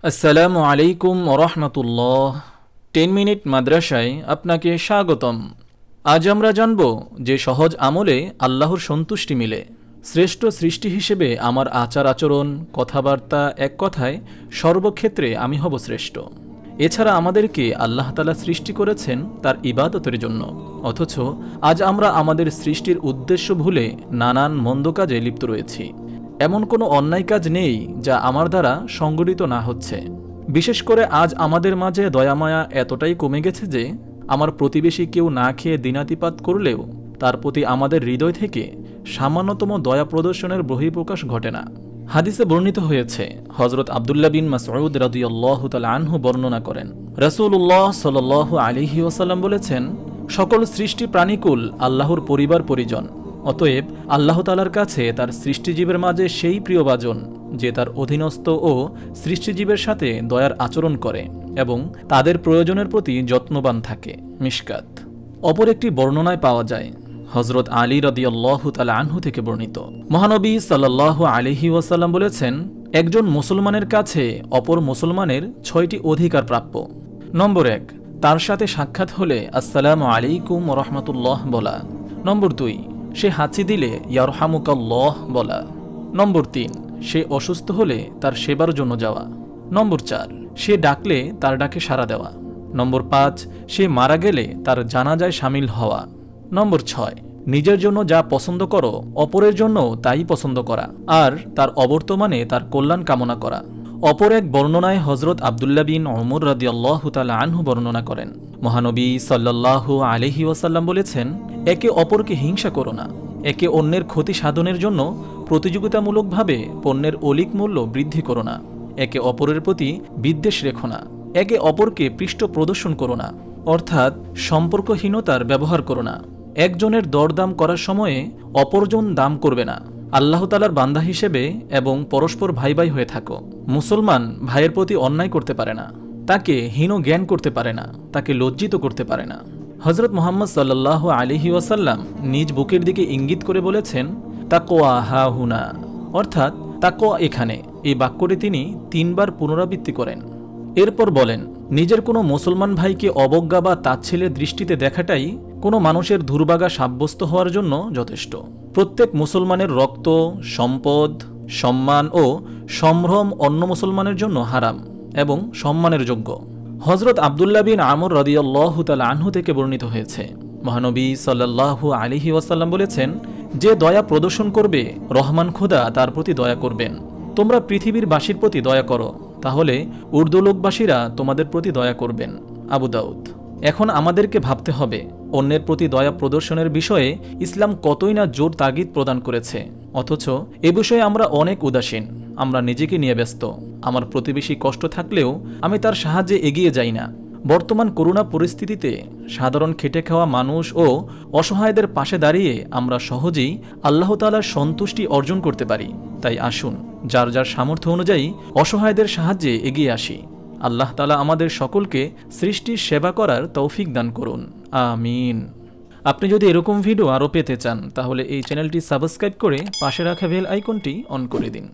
আসসালামু আলাইকুম ওরহমতুল্লাহ। 10 মিনিট মাদ্রাসায় আপনাকে স্বাগতম। আজ আমরা জানব যে সহজ আমলে আল্লাহর সন্তুষ্টি মিলে। শ্রেষ্ঠ সৃষ্টি হিসেবে আমার আচার আচরণ, কথাবার্তা, এক কথায় সর্বক্ষেত্রে আমি হব শ্রেষ্ঠ। এছাড়া আমাদেরকে আল্লাহ তাআলা সৃষ্টি করেছেন তার ইবাদতের জন্য, অথচ আজ আমরা আমাদের সৃষ্টির উদ্দেশ্য ভুলে নানান মন্দ কাজে লিপ্ত রয়েছি। এমন কোনো অন্যায় কাজ নেই যা আমার দ্বারা সংগঠিত না হচ্ছে। বিশেষ করে আজ আমাদের মাঝে দয়ামায়া এতটাই কমে গেছে যে আমার প্রতিবেশী কেউ না খেয়ে দিনাতিপাত করলেও তার প্রতি আমাদের হৃদয় থেকে সামান্যতম দয়া প্রদর্শনের বহিঃপ্রকাশ ঘটে না। হাদিসে বর্ণিত হয়েছে, হযরত আব্দুল্লাহ বিন মাসউদ রাদিয়াল্লাহু তাআলা আনহু বর্ণনা করেন, রাসূলুল্লাহ সাল্লাল্লাহু আলাইহি ওয়াসাল্লাম বলেছেন, সকল সৃষ্টি প্রাণীকুল আল্লাহর পরিবার পরিজন। অতএব আল্লাহ তাআলার কাছে তার সৃষ্টিজীবের মাঝে সেই প্রিয়ভাজন যে তার অধীনস্থ ও সৃষ্টিজীবের সাথে দয়ার আচরণ করে এবং তাদের প্রয়োজনের প্রতি যত্নবান থাকে। মিশকাত। অপর একটি বর্ণনায় পাওয়া যায়, হযরত আলী রাদিয়াল্লাহু তাআলা আনহু থেকে বর্ণিত, মহানবী সাল্লাল্লাহু আলাইহি ওয়াসাল্লাম বলেছেন, একজন মুসলমানের কাছে অপর মুসলমানের 6টি অধিকার প্রাপ্য। নম্বর 1, তার সাথে সাক্ষাৎ হলে আসসালামু আলাইকুম ওয়া রাহমাতুল্লাহ বলা। নম্বর 2, সে হাঁচি দিলে ইয়ারহামুকাল্লাহ বলা। নম্বর 3, সে অসুস্থ হলে তার সেবার জন্য যাওয়া। নম্বর 4, সে ডাকলে তার ডাকে সাড়া দেওয়া। নম্বর 5, সে মারা গেলে তার জানাজায় শামিল হওয়া। নম্বর 6, নিজের জন্য যা পছন্দ করো অপরের জন্য তাই পছন্দ করা আর তার অবর্তমানে তার কল্যাণ কামনা করা। অপর এক বর্ণনায় হযরত আব্দুল্লাহ বিন ওমর রাদিয়াল্লাহু তাআলা আনহু বর্ণনা করেন, মহানবী সাল্লাল্লাহু আলাইহি ওয়াসাল্লাম বলেছেন, একে অপরকে হিংসা করো না। একে অন্যের ক্ষতি সাধনের জন্য প্রতিযোগিতামূলকভাবে পণ্যের অলিক মূল্য বৃদ্ধি করো না। একে অপরের প্রতি বিদ্বেষ রেখো না। একে অপরকে পৃষ্ঠ প্রদর্শন করো না, অর্থাৎ সম্পর্কহীনতার ব্যবহার করো না। একজনের দরদাম করার সময়ে অপরজন দাম করবে না। আল্লাহ তাআলার বান্দা হিসেবে এবং পরস্পর ভাই ভাই হয়ে থাকো। মুসলমান ভাইয়ের প্রতি অন্যায় করতে পারে না, তাকে হীন জ্ঞান করতে পারে না, তাকে লজ্জিত করতে পারে না। হযরত মুহাম্মদ সাল্লাল্লাহু আলাইহি ওয়াসাল্লাম নিজ বুকের দিকে ইঙ্গিত করে বলেছেন, তাকওয়া হা হুনা, অর্থাৎ তাকওয়া এখানে। এই বাক্যটি তিনি 3 বার পুনরাবৃত্তি করেন। এরপর বলেন, নিজের কোনো মুসলমান ভাইকে অবজ্ঞা বা তাচ্ছিল্যের দৃষ্টিতে দেখাটাই কোনো মানুষের দুর্ভাগা সাব্যস্ত হওয়ার জন্য যথেষ্ট। প্রত্যেক মুসলমানের রক্ত, সম্পদ, সম্মান ও সম্ভ্রম অন্য মুসলমানের জন্য হারাম এবং সম্মানের যোগ্য। হযরত আব্দুল্লাহ বিন আমর রাদিয়াল্লাহু তাআলা আনহু থেকে বর্ণিত হয়েছে, মহানবী সাল্লাল্লাহু আলাইহি ওয়াসাল্লাম বলেছেন, যে দয়া প্রদর্শন করবে রহমান খোদা তার প্রতি দয়া করবেন। তোমরা পৃথিবীর বাসীর প্রতি দয়া করো, তাহলে ঊর্ধ্বলোকবাসীরা তোমাদের প্রতি দয়া করবেন। আবু দাউদ। এখন আমাদেরকে ভাবতে হবে, অন্যের প্রতি দয়া প্রদর্শনের বিষয়ে ইসলাম কতই না জোর তাগিদ প্রদান করেছে, অথচ এ বিষয়ে আমরা অনেক উদাসীন। আমরা নিজেকে নিয়ে ব্যস্ত। আমার প্রতিবেশী কষ্ট থাকলেও আমি তার সাহায্যে এগিয়ে যাই না। বর্তমান করোনা পরিস্থিতিতে সাধারণ খেটে খাওয়া মানুষ ও অসহায়দের পাশে দাঁড়িয়ে আমরা সহজেই আল্লাহ তাআলার সন্তুষ্টি অর্জন করতে পারি। তাই আসুন, যার যার সামর্থ্য অনুযায়ী অসহায়দের সাহায্যে এগিয়ে আসি। আল্লাহ তাআলা আমাদের সকলকে সৃষ্টির সেবা করার তৌফিক দান করুন। আমিন। আপনি যদি এরকম ভিডিও আরও পেতে চান তাহলে এই চ্যানেলটি সাবস্ক্রাইব করে পাশে রাখা বেল আইকনটি অন করে দিন।